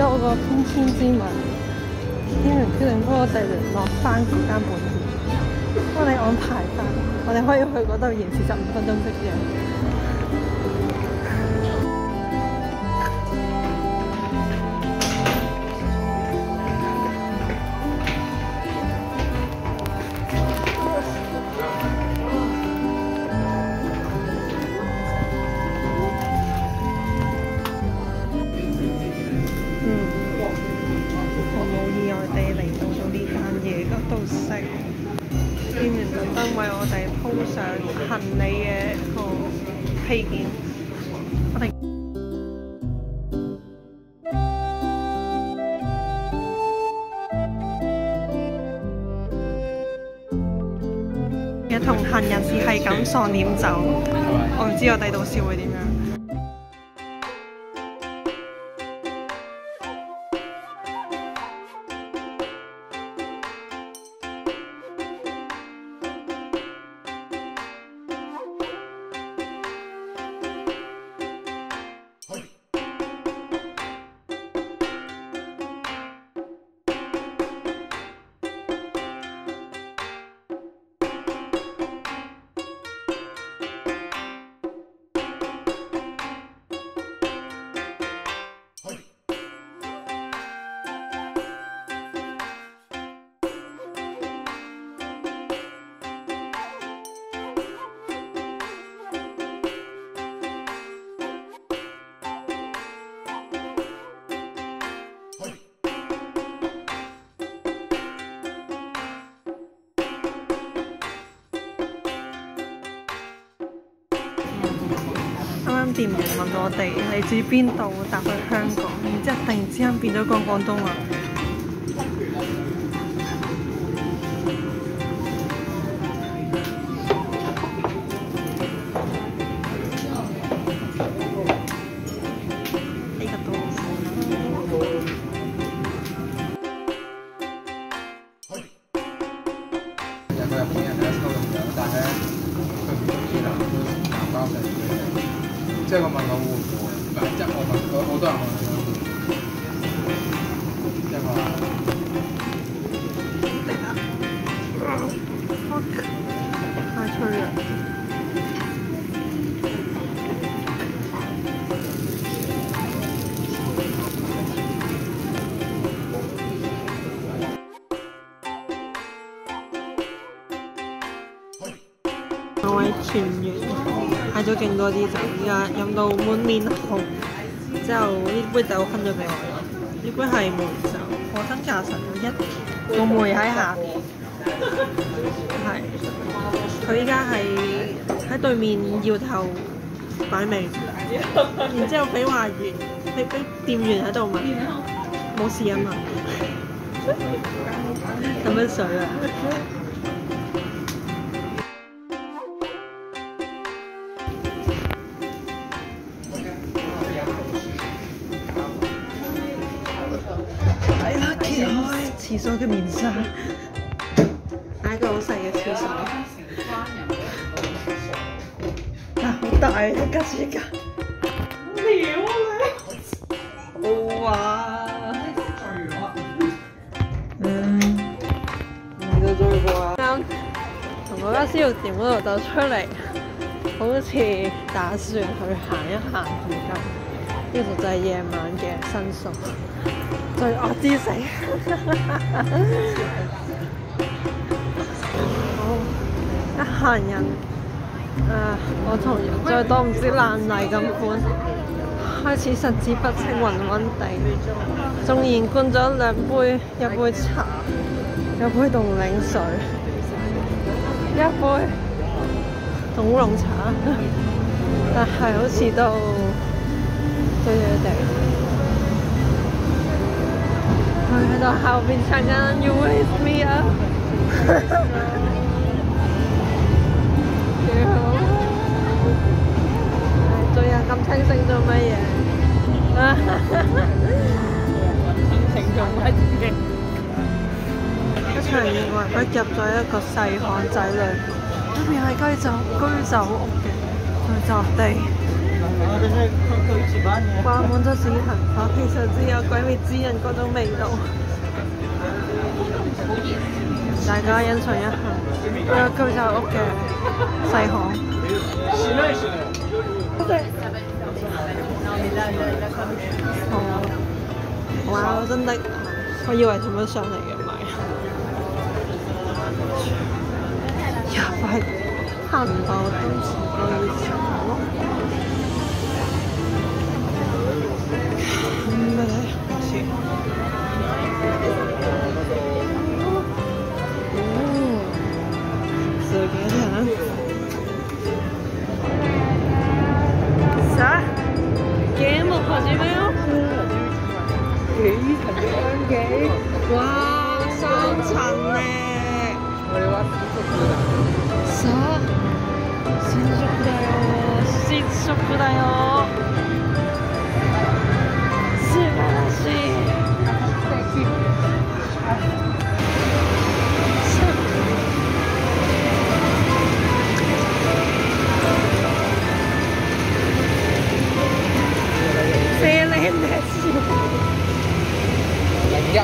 咗我個偏遷之謎，天元決定幫我哋聯絡翻嗰間本店，幫你安排翻，我哋可以去嗰度延遲15分鐘食嘢。店員特登為我哋鋪上行李嘅個披肩，我哋嘅同行人士係咁喪點走，我唔知我哋到時會點樣。啱店員問我哋嚟自邊度搭去香港，然之後突然之間變咗講廣東話。呢個都有個日本人咧收容咗，但係咧佢唔中意南包上嘅。即係我問我會唔會，唔係即係我問佢，好多人問佢，即係話太脆啦！兩位團員嗌咗勁多啲酒，而家飲到滿面紅，之後呢杯酒分咗俾我啦。呢杯係梅酒，貨真價實，有一個梅喺下邊。係，佢依家係喺對面搖頭擺尾，然之後俾話員，俾店員喺度問，冇事啊嘛？飲乜水啊？廁所嘅面紗，係一個好細嘅廁所，但好大啊！一間一間，好撩啊你！哇！嚟到最後啊！啱從嗰間燒肉店嗰度走出嚟，好似打算去行一行附近。呢度就係夜晚嘅新宿。罪惡之城。好，一行人，我同再多唔知爛泥咁款，開始神志不清、暈暈地。縱然灌咗2杯，一杯茶，一杯凍檸水，一杯凍烏龍茶，但係好似都醉醉地。佢喺度後邊唱緊 You With Me 啊，幾好！最近咁清醒做乜嘢？清醒做乜嘢？一場意外不入咗一個細巷仔裏，裏面係居酒屋嘅聚集地。掛滿咗紫藤花，其實只有鬼滅之刃嗰種味道。大家欣賞一下呢個居酒屋嘅細巷。哇！真的，我以為點樣上嚟嘅買。呀，快漢堡都幾個月前咯。さあ、ゲーム始めよう。哇，3層咧！さあ、新宿だよ。新宿だよ。素晴らしい。セレンです。01